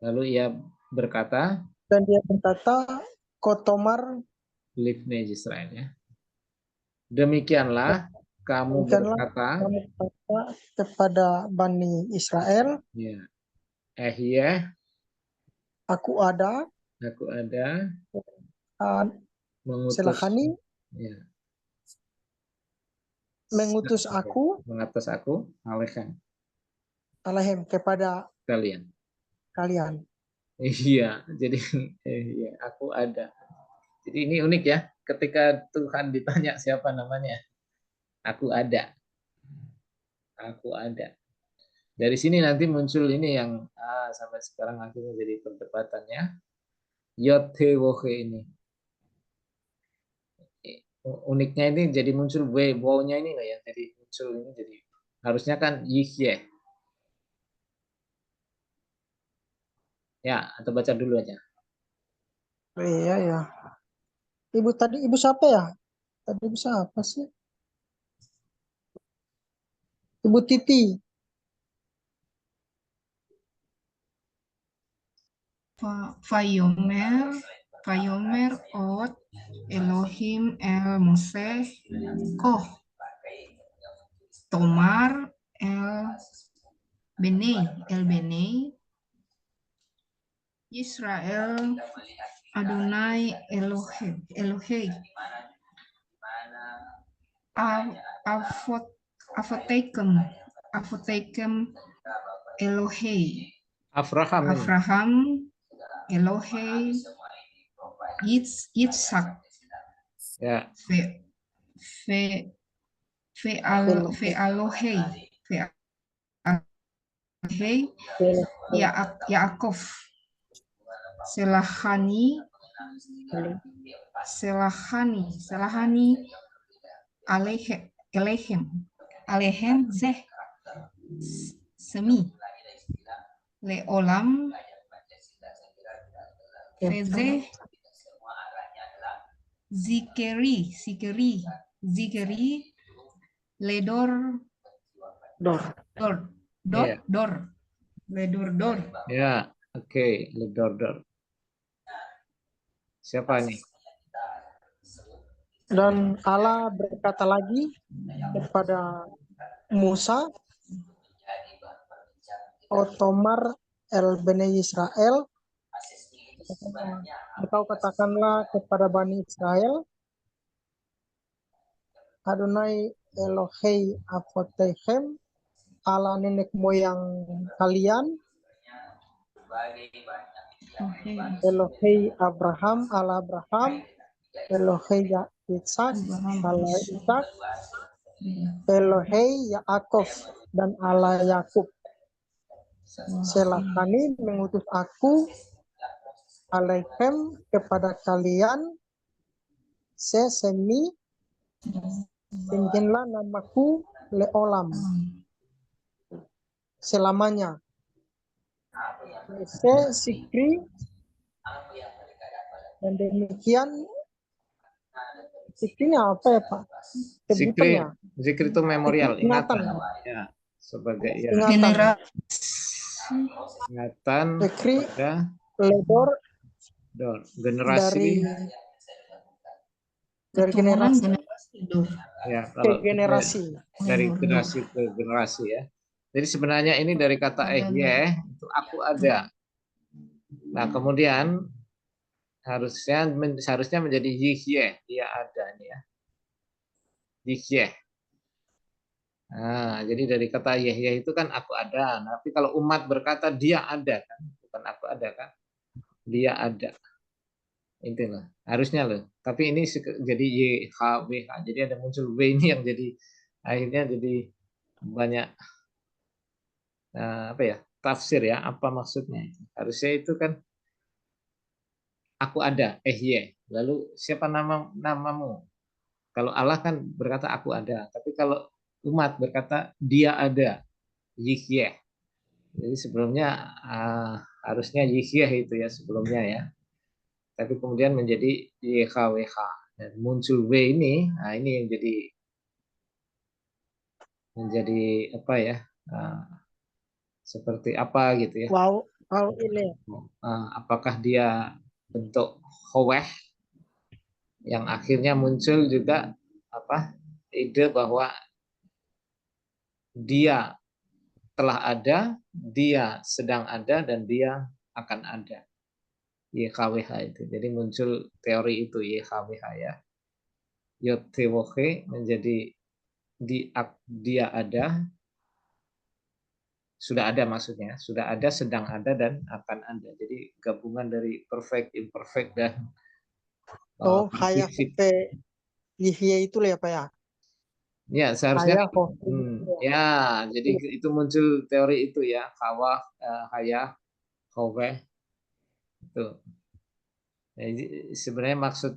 Lalu ia berkata, dan dia berkata, Kotomar, Livne Israel ya. Demikianlah kamu demikianlah berkata, kamu berkata kepada Bani Israel, ya, Ehyeh, aku ada, aku ada uh, mengutus, silahani ya, mengutus aku, mengatas aku, Alehan alahem kepada kalian. kalian. Iya, jadi iya, aku ada. Jadi ini unik ya, ketika Tuhan ditanya siapa namanya, aku ada, aku ada. Dari sini nanti muncul ini yang sampai sekarang akhirnya jadi perdebatannya. Yod he wohe ini. Uniknya ini jadi muncul wow-nya ini loh ya. Jadi muncul ini jadi harusnya kan yihye. Ya, atau baca dulu aja. Iya ya. Ibu siapa ya? Tadi ibu siapa sih? Ibu Titi. Vayomer Ot Elohim El Moshe Koh Tomar El Benei Israel Adonai Elohei Avotekem Elohei Avraham ini. Avraham Elohei Yitzhak Ya, Ve'Alohei Yaakov Selahani Alehem Zeh Semi Leolam Feze Zikeri Ledor Dor. Iya. Ledor Ya, oke, Ledordor. Siapa nih? Dan Allah berkata lagi kepada Musa, Otomar el Bani Israel, engkau katakanlah kepada Bani Israel, Adonai Elohei Avotechem, Allah nenek moyang kalian, Elohei Abraham, Allah Abraham, Elohei Yitzhak, Allah Ishak, Elohei Yaakov, dan Allah Yakub. Selakani mengutus aku alaihem kepada kalian, sesemi tinggilah namaku leolam, selamanya. Se sikri, dan demikian sikrinya apa ya Pak? Sebutannya. Zikri itu memorial, ingatan. Ingatan. Ya, sebagai ya, ingatan Zikri pada ledor generasi. dari generasi Ya, ke kalau generasi. dari generasi ke generasi ya. Jadi sebenarnya ini dari kata itu aku ada. Nah, kemudian harusnya menjadi yihye, dia ada nih ya. Yihye. Nah, jadi dari kata yihye itu kan aku ada. Nah, tapi kalau umat berkata dia ada kan, bukan aku ada kan. Dia ada. Itu loh. Harusnya loh. Tapi ini jadi YHWH. Jadi ada muncul W ini yang jadi akhirnya jadi banyak apa ya? Tafsir ya, apa maksudnya itu. Harusnya itu kan aku ada, ye. Lalu siapa namamu? Kalau Allah kan berkata aku ada, tapi kalau umat berkata dia ada, yihye. Jadi sebelumnya harusnya yihye itu ya sebelumnya ya. Tapi kemudian menjadi YHWH dan muncul W ini, nah ini yang menjadi apa ya? Seperti apa gitu ya? Wow ini. Apakah dia bentuk howeh yang akhirnya muncul juga apa ide bahwa dia telah ada, dia sedang ada, dan dia akan ada. YHWH itu. Jadi muncul teori itu YHWH ya. Yod-Tewohe menjadi dia ada, sudah ada maksudnya, sudah ada, sedang ada, dan akan ada. Jadi gabungan dari perfect, imperfect, dan Kayak Yihye itu ya Pak ya? ya seharusnya Ya, jadi itu muncul teori itu ya, Hawa, Hayah, Howeh itu. Jadi sebenarnya maksud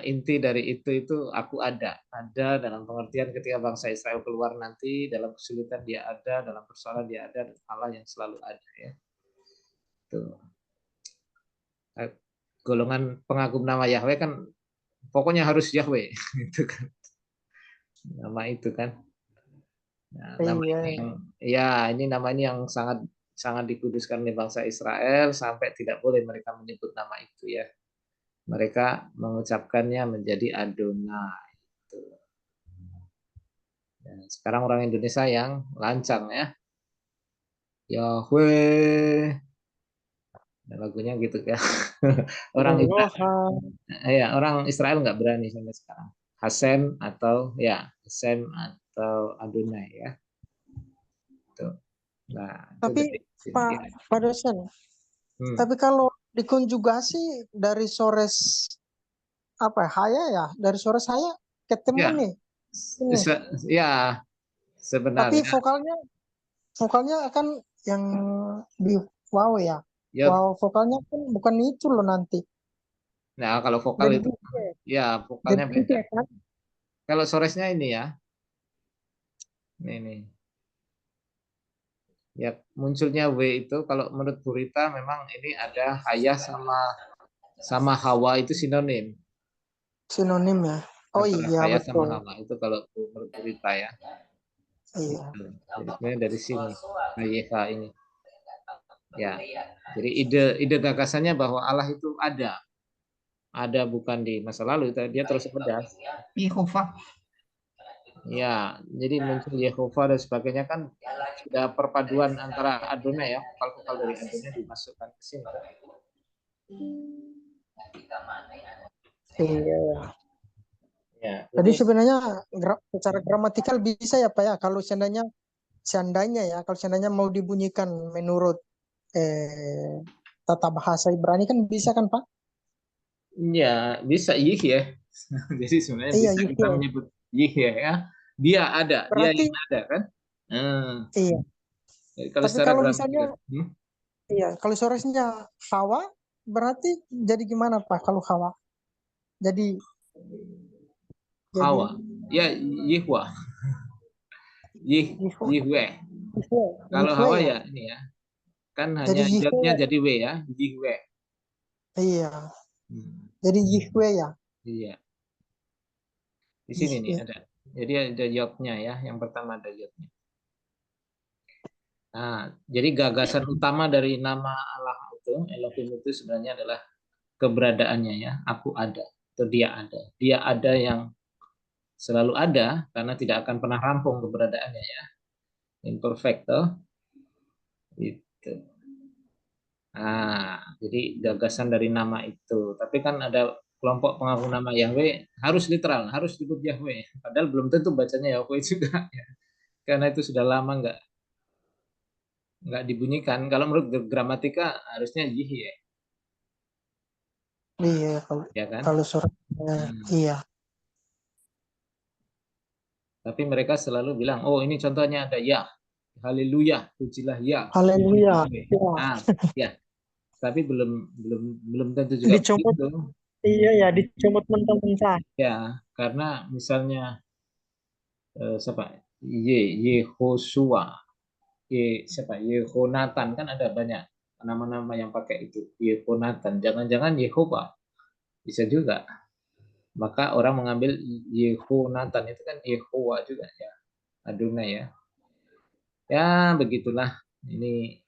inti dari itu aku ada dalam pengertian ketika bangsa Israel keluar nanti dalam kesulitan dia ada, dalam persoalan dia ada, dan Allah yang selalu ada ya. Tuh. Golongan pengagum nama Yahweh kan pokoknya harus Yahweh itu kan. Nama itu kan. Nah, nama ini yang, ya ini nama ini yang sangat sangat dikuduskan oleh bangsa Israel sampai tidak boleh mereka menyebut nama itu ya. Mereka mengucapkannya menjadi Adonai. Itu. Ya, sekarang orang Indonesia yang lancang ya, Yahweh. Nah, lagunya gitu ya. Orang Israel nggak berani sampai sekarang. Hasem atau ya Hasem atau Adonai ya. Tuh. Nah, Tapi Pak dosen, Hmm. tapi kalau dikonjugasi dari sores apa Haya ya, dari sores Haya ketemu Ya. nih. Ini. Ya, Tapi sebenarnya. vokalnya akan yang di wow ya. Ya. Wow, vokalnya kan bukan itu loh nanti. Nah, kalau vokal itu ya vokalnya beda. Kan? Kalau soresnya ini ya. Ini. Ya, munculnya W itu kalau menurut Burita memang ini ada Hayah sama Hawa itu sinonim. Sinonim ya. Oh Antara iya Hayah sama betul. Hawa itu kalau menurut Burita ya. Iya. Jadi sebenarnya dari sini HYH ini. Ya. Jadi ide gagasannya bahwa Allah itu ada. Ada bukan di masa lalu, dia terus ada. Yehova. Ya, jadi muncul Yehova dan sebagainya kan sudah perpaduan antara Adonai ya, vokal-vokal dari Adonai dimasukkan ke sini. Iya. Ya, Jadi sebenarnya secara gramatikal bisa ya Pak ya kalau seandainya mau dibunyikan menurut tata bahasa Ibrani kan bisa kan Pak? ya bisa yih ya. Jadi sebenarnya Iya, bisa kita menyebut yih ya. Dia ada, dia berarti yang ada kan. iya. Jadi kalau Tapi secara kalau gramatikal, misalnya iya, kalau soresnya Hawa berarti jadi gimana Pak kalau Hawa? Jadi Hawa, ya Yihwa, Yihwe. Kalau Hawa ya ini ya, kan jadi hanya jawabnya jadi W ya, Yihwe. Iya. Jadi Yihwe ya. Iya. Di sini nih ada. Jadi ada yodnya ya, yang pertama ada yodnya. Nah, jadi gagasan utama dari nama Allah itu, Elohim itu sebenarnya adalah keberadaannya ya. Aku ada, atau dia ada. Dia ada yang selalu ada karena tidak akan pernah rampung keberadaannya ya. Imperfect toh. Itu. Nah, jadi gagasan dari nama itu. Tapi kan ada kelompok pengaku nama Yahweh harus literal, harus disebut Yahweh. Padahal belum tentu bacanya Yahweh juga ya. Karena itu sudah lama nggak dibunyikan. Kalau menurut gramatika harusnya Yihye. Iya, Ya kan? kalau suratnya iya. Tapi mereka selalu bilang, oh ini contohnya ada ya, haleluya, pujilah ya. Haleluya. Ah, ya. Tapi belum tentu juga Dicomot. begitu. Iya ya, dicomot mentah-mentah. Ya, karena misalnya siapa? Yehosua, siapa? Yehonatan kan ada banyak nama-nama yang pakai itu. Yehonatan, jangan-jangan Yehova. Bisa juga. Maka orang mengambil Yehonatan itu kan Yehowa juga ya. Adonai ya. Ya, begitulah. Ini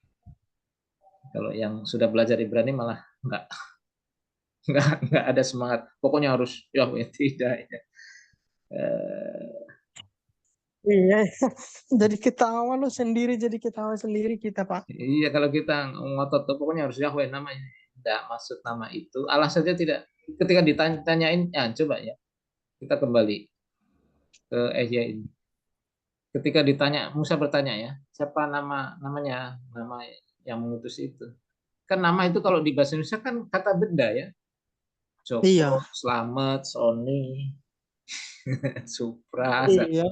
kalau yang sudah belajar Ibrani malah nggak ada semangat. Pokoknya harus Yahweh tidak ya. Iya, jadi ketawa lo sendiri, jadi ketawa sendiri kita Pak. Iya, kalau kita ngotot tuh pokoknya harus Yahweh namanya. Tidak maksud nama itu. Allah saja tidak. Ketika ditanyain, ya coba ya. Kita kembali ke Ehya ini. Ketika ditanya, Musa bertanya ya, siapa namanya, nama yang mengutus itu. Kan nama itu kalau di bahasa Indonesia kan kata benda ya. Joko, Iya. Slamet, Sony, Supra. Iya.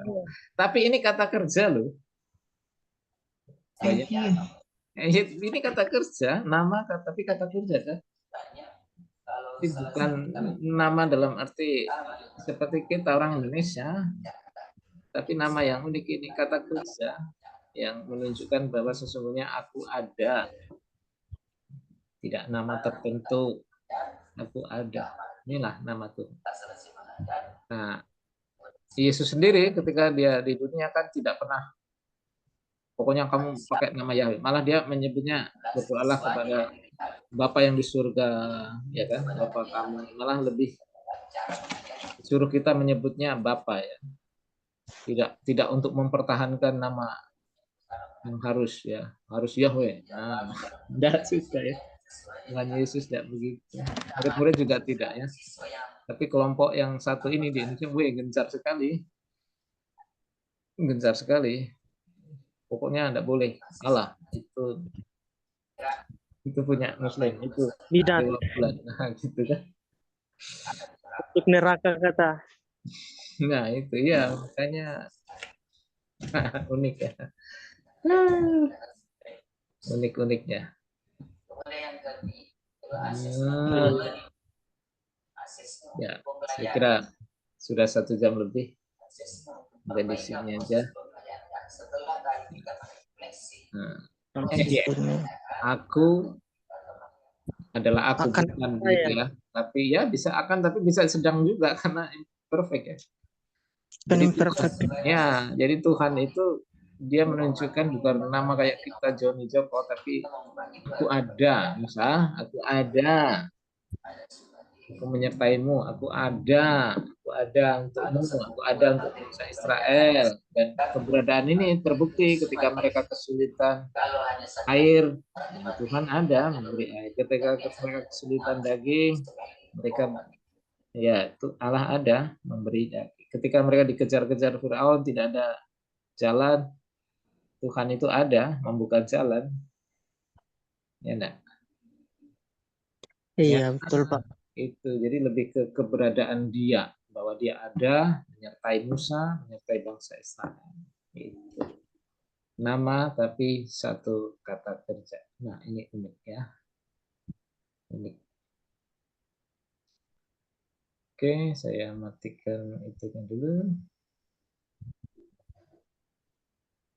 Tapi ini kata kerja loh. Thank you. Ini kata kerja, nama tapi kata kerja kan. Ini bukan nama dalam arti seperti kita orang Indonesia, tapi nama yang unik ini kata kerja yang menunjukkan bahwa sesungguhnya aku ada. Tidak nama tertentu, aku ada. Inilah nama Tuhan. Nah, Yesus sendiri ketika dia di dunia kan tidak pernah, pokoknya kamu pakai nama Yahweh. Malah dia menyebutnya berdoalah kepada Bapa yang di surga, ya kan? Bapa kamu. Malah lebih suruh kita menyebutnya Bapa ya. Tidak untuk mempertahankan nama yang harus Yahweh. Nah, tidak susah ya. Tuhan Yesus tidak begitu. Murid-murid juga tidak ya. Tapi kelompok yang satu ini di Indonesia, gencar sekali. Gencar sekali. Pokoknya tidak boleh. Allah itu punya Muslim, itu Bidan. Dewa Bulan. Nah, gitu kan. Untuk neraka kata. Nah, itu ya, makanya unik ya. Unik-uniknya. Ya, saya kira sudah 1 jam lebih. Sampai di sini aja. Aku adalah aku, bukan begitu ya. Tapi ya bisa akan, tapi bisa sedang juga karena perfect ya. Jadi jadi Tuhan itu dia menunjukkan bukan nama kayak kita Johnny Joko, tapi aku ada, misal aku ada. Aku menyertaimu, aku ada untukmu, aku ada untuk bangsa Israel. Dan keberadaan ini terbukti ketika mereka kesulitan air, Tuhan ada memberi air. Ketika mereka kesulitan daging, mereka itu Allah ada memberi daging. Ketika mereka dikejar-kejar Firaun, tidak ada jalan, Tuhan itu ada membuka jalan. Ya enggak? Iya, betul Pak. Itu jadi lebih ke keberadaan dia, bahwa dia ada menyertai Musa, menyertai bangsa Israel. Itu nama tapi satu kata kerja. Nah, ini unik ya. Unik. Oke, saya matikan itu dulu.